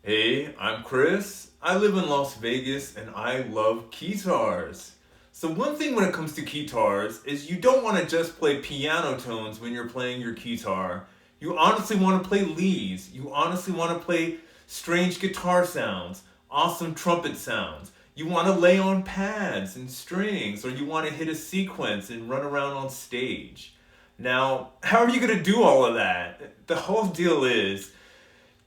Hey, I'm Chris. I live in Las Vegas and I love keytars. So one thing when it comes to keytars is you don't want to just play piano tones when you're playing your keytar. You honestly want to play leads. You honestly want to play strange guitar sounds, awesome trumpet sounds. You want to lay on pads and strings, or you want to hit a sequence and run around on stage. Now, how are you going to do all of that? The whole deal is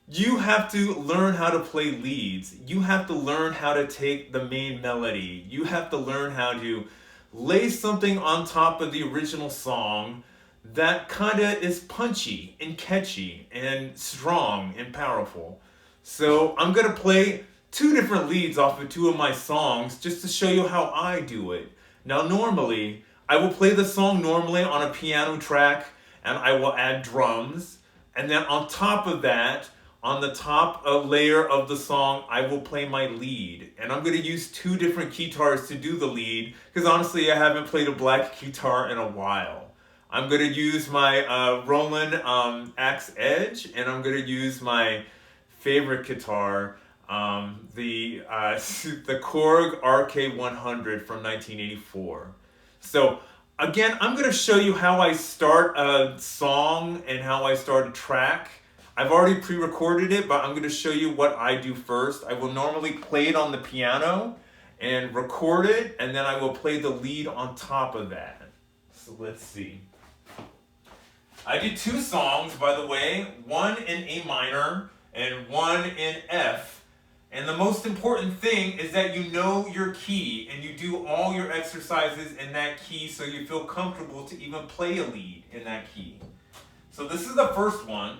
you have to learn how to play leads. You have to learn how to take the main melody. You have to learn how to lay something on top of the original song that kind of is punchy and catchy and strong and powerful. So I'm going to play two different leads off of two of my songs just to show you how I do it. Now normally, I will play the song normally on a piano track and I will add drums. And then on top of that, on the top layer of the song, I will play my lead. And I'm going to use two different keytars to do the lead, because honestly, I haven't played a black keytar in a while. I'm going to use my Roland AX Edge, and I'm going to use my favorite guitar, the Korg RK 100 from 1984. So again, I'm going to show you how I start a song and how I start a track. I've already pre-recorded it, but I'm going to show you what I do first. I will normally play it on the piano and record it, and then I will play the lead on top of that. So let's see. I did two songs, by the way, one in A minor and one in F. And the most important thing is that you know your key and you do all your exercises in that key so you feel comfortable to even play a lead in that key. So this is the first one.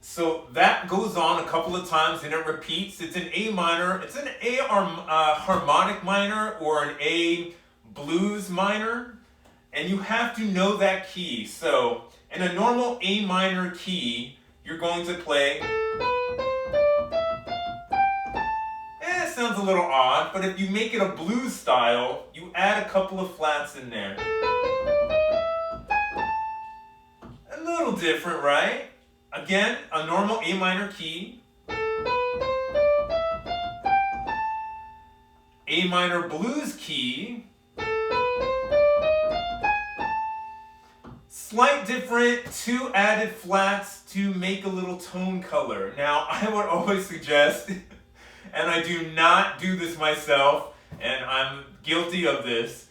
So that goes on a couple of times and it repeats. It's an A minor. It's an A harmonic minor or an A blues minor. And you have to know that key. So in a normal A minor key, you're going to play. It sounds a little odd, but if you make it a blues style, you add a couple of flats in there. A little different, right? Again, a normal A minor key, A minor blues key, slight different, two added flats to make a little tone color. Now, I would always suggest, and I do not do this myself, and I'm guilty of this,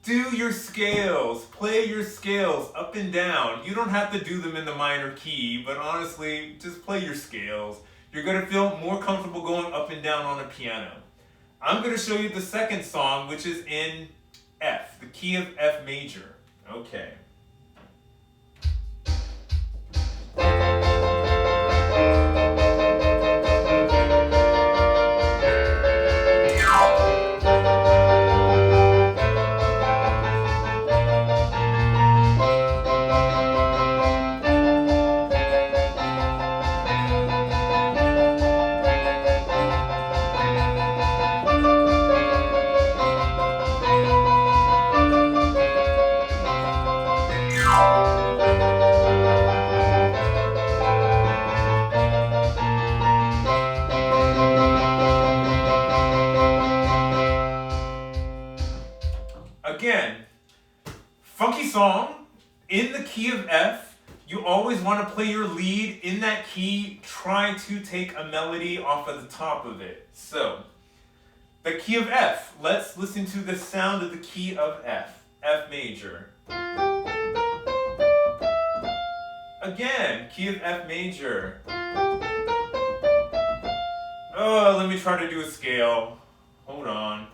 do your scales, play your scales up and down. You don't have to do them in the minor key, but honestly, just play your scales. You're going to feel more comfortable going up and down on a piano. I'm going to show you the second song, which is in F, the key of F major. Okay. Again, funky song in the key of F. You always want to play your lead in that key. Try to take a melody off of the top of it. So, the key of F. Let's listen to the sound of the key of F. F major. Again, key of F major. Oh, let me try to do a scale. Hold on.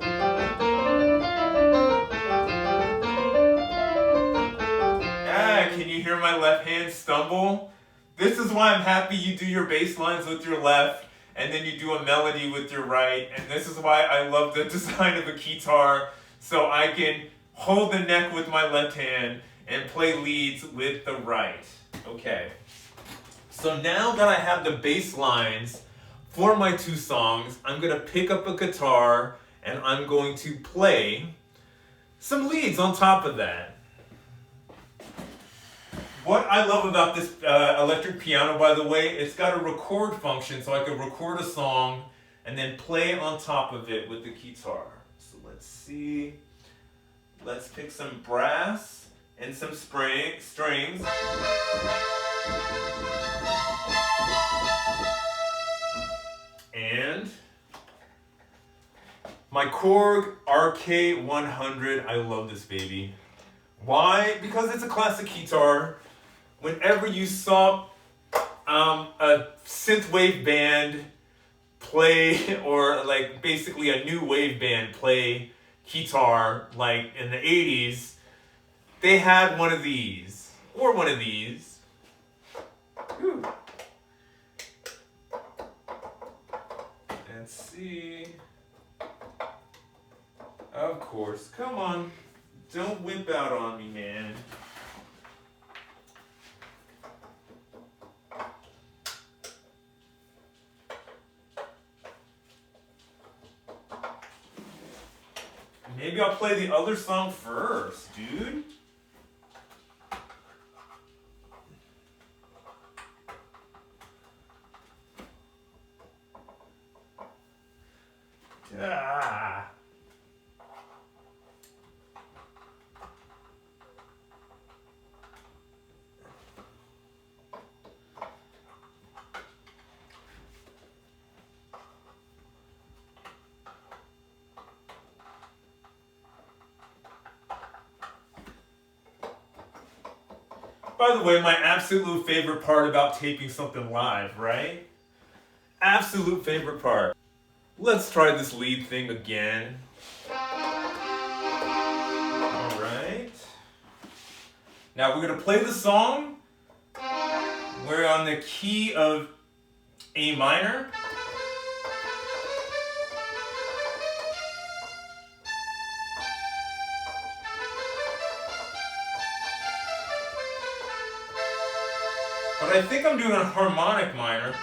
Can you hear my left hand stumble? This is why I'm happy you do your bass lines with your left and then you do a melody with your right. And this is why I love the design of a keytar so I can hold the neck with my left hand and play leads with the right. Okay. So now that I have the bass lines for my two songs, I'm going to pick up a guitar and I'm going to play some leads on top of that. What I love about this electric piano, by the way, it's got a record function, so I can record a song and then play on top of it with the guitar. So let's see. Let's pick some brass and some strings. And my Korg RK 100. I love this baby. Why? Because it's a classic guitar. Whenever you saw a synthwave band play, or like basically a new wave band play guitar, like in the 80s, they had one of these, or one of these. Whew. Let's see. Of course, come on. Don't whip out on me, man. Maybe I'll play the other song first, dude. Ah. By the way, my absolute favorite part about taping something live, right? Absolute favorite part. Let's try this lead thing again. Alright. Now we're going to play the song. We're on the key of A minor. But I think I'm doing a harmonic minor.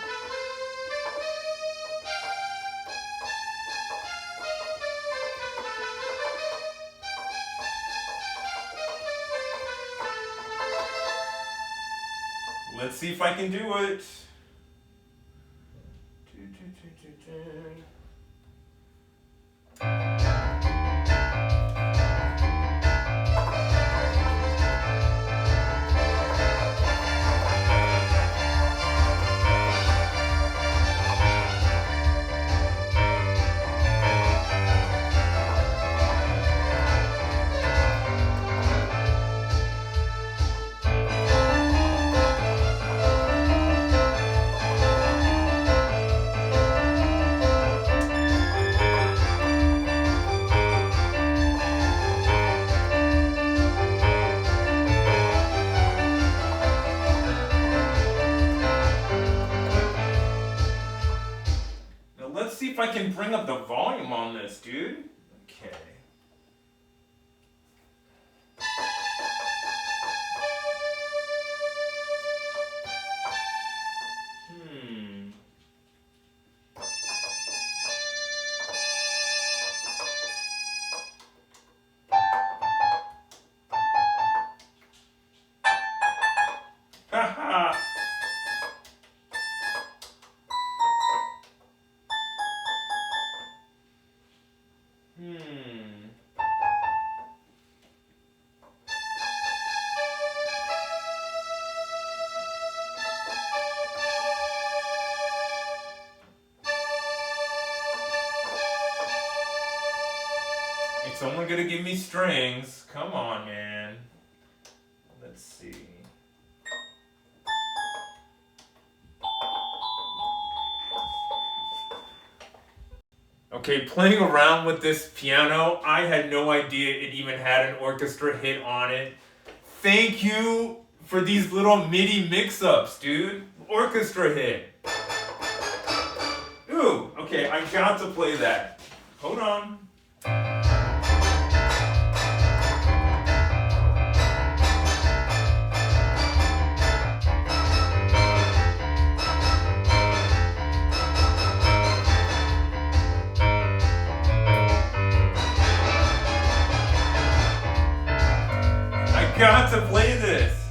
Let's see if I can do it. Let's see if I can bring up the volume on this, dude. Okay. Haha. It's only gonna give me strings. Come on, man. Let's see. Okay, playing around with this piano, I had no idea it even had an orchestra hit on it. Thank you for these little MIDI mix-ups, dude. Orchestra hit. Ooh, okay, I got to play that. Hold on. got to play this.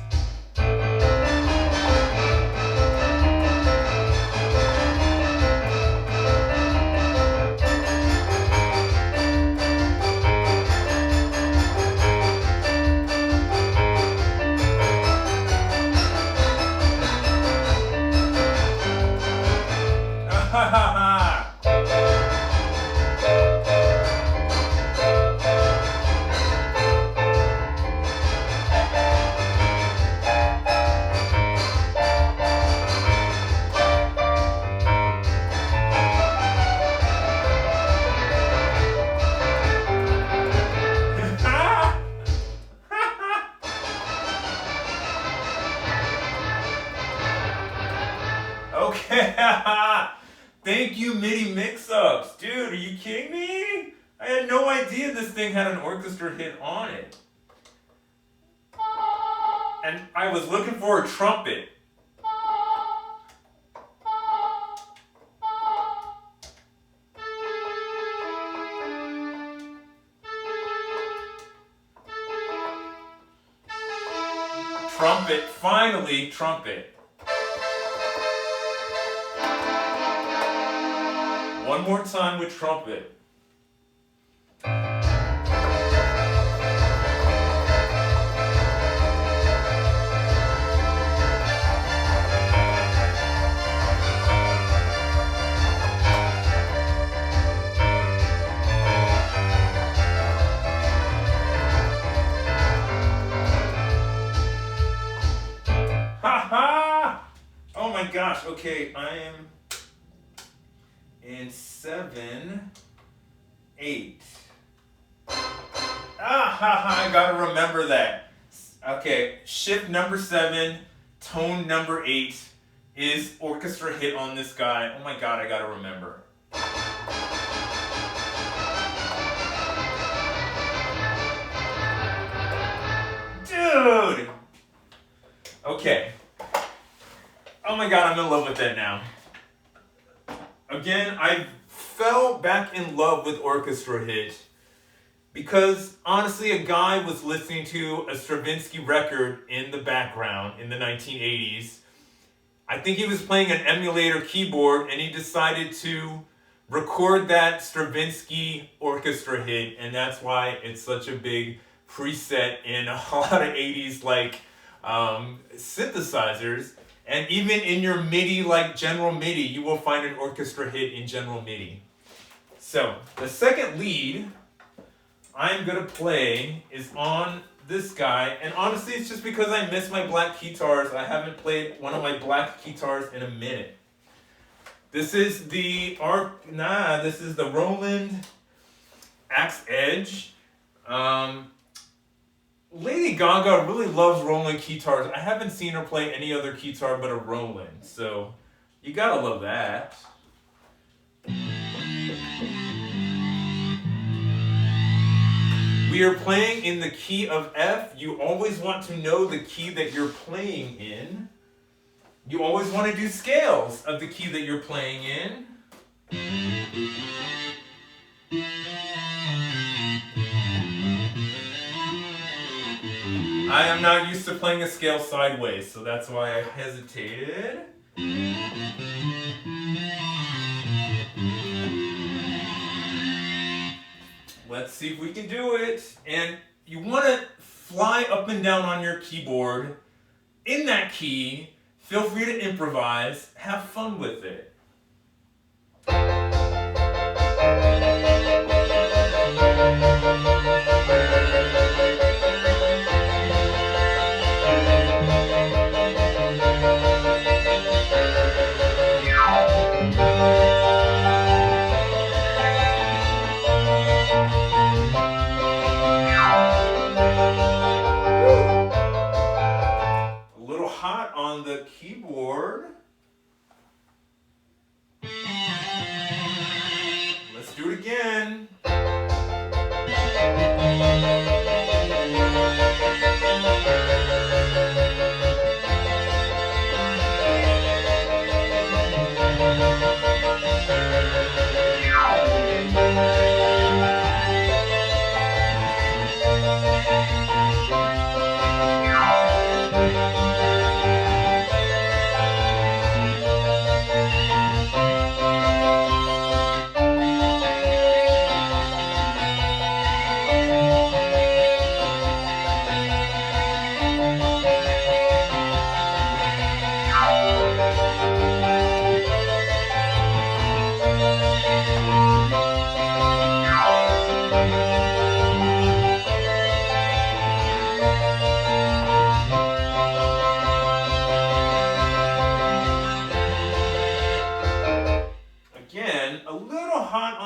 Okay, thank you MIDI mix-ups. Dude, are you kidding me? I had no idea this thing had an orchestra hit on it. And I was looking for a trumpet. Trumpet, finally, trumpet. One more time with trumpet. Ha ha! Oh my gosh, okay, I am in 7, 8. Ah, ha, ha, I gotta remember that. Okay, shift number 7, tone number 8 is orchestra hit on this guy. Oh my god, I gotta remember. Dude! Okay. Oh my god, I'm in love with that now. Again, I fell back in love with orchestra hit because honestly a guy was listening to a Stravinsky record in the background in the 1980s. I think he was playing an emulator keyboard and he decided to record that Stravinsky orchestra hit, and that's why it's such a big preset in a lot of 80s like synthesizers. And even in your MIDI, like general MIDI, you will find an orchestra hit in general MIDI. So, the second lead I'm going to play is on this guy. And honestly, it's just because I miss my black Keytars. I haven't played one of my black Keytars in a minute. This is the Roland AX Edge. Lady Gaga really loves Roland Keytars. I haven't seen her play any other Keytar but a Roland, so you gotta love that. We are playing in the key of F. You always want to know the key that you're playing in. You always want to do scales of the key that you're playing in. I am not used to playing a scale sideways, so that's why I hesitated. Let's see if we can do it. And you want to fly up and down on your keyboard in that key. Feel free to improvise. Have fun with it. On the keyboard. Let's do it again.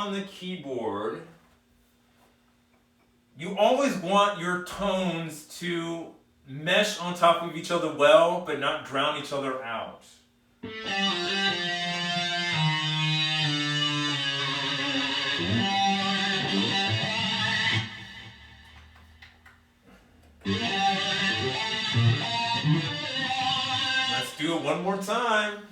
on the keyboard, you always want your tones to mesh on top of each other well, but not drown each other out. Let's do it one more time.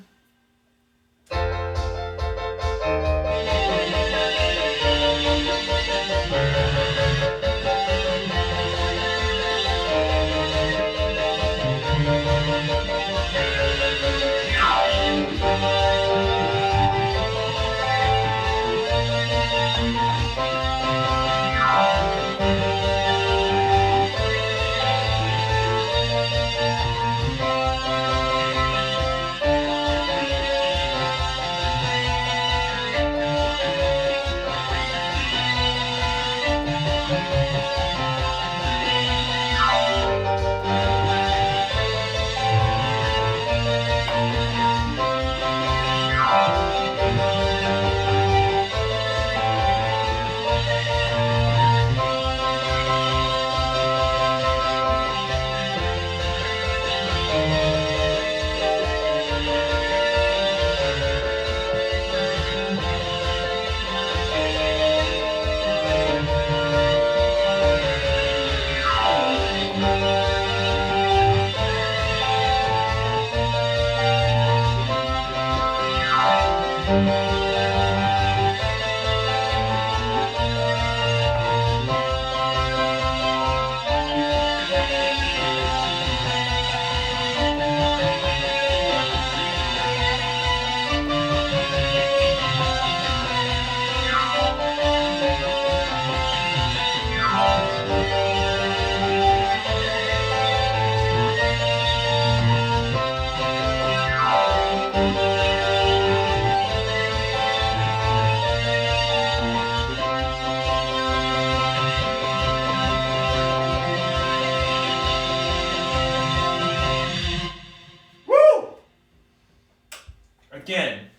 Again,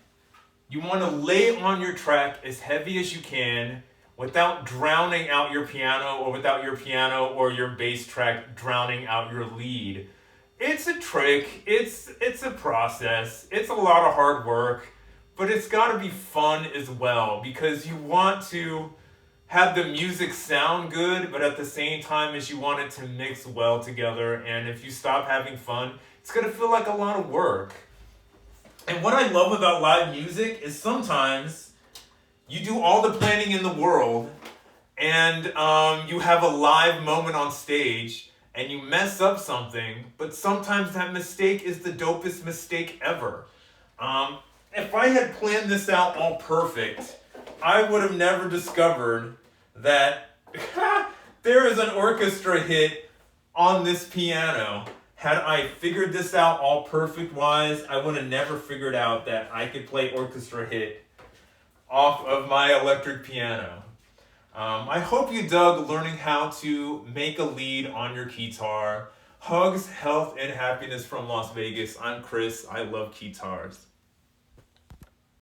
you want to lay on your track as heavy as you can without drowning out your piano, or without your piano or your bass track drowning out your lead. It's a trick, it's a process, it's a lot of hard work, but it's got to be fun as well, because you want to have the music sound good, but at the same time as you want it to mix well together. And if you stop having fun, it's going to feel like a lot of work. And what I love about live music is sometimes you do all the planning in the world and you have a live moment on stage and you mess up something, but sometimes that mistake is the dopest mistake ever. If I had planned this out all perfect, I would have never discovered that there is an orchestra hit on this piano. Had I figured this out all perfect-wise, I would have never figured out that I could play orchestra hit off of my electric piano. I hope you dug learning how to make a lead on your Keytar. Hugs, health, and happiness from Las Vegas. I'm Chris. I love Keytars.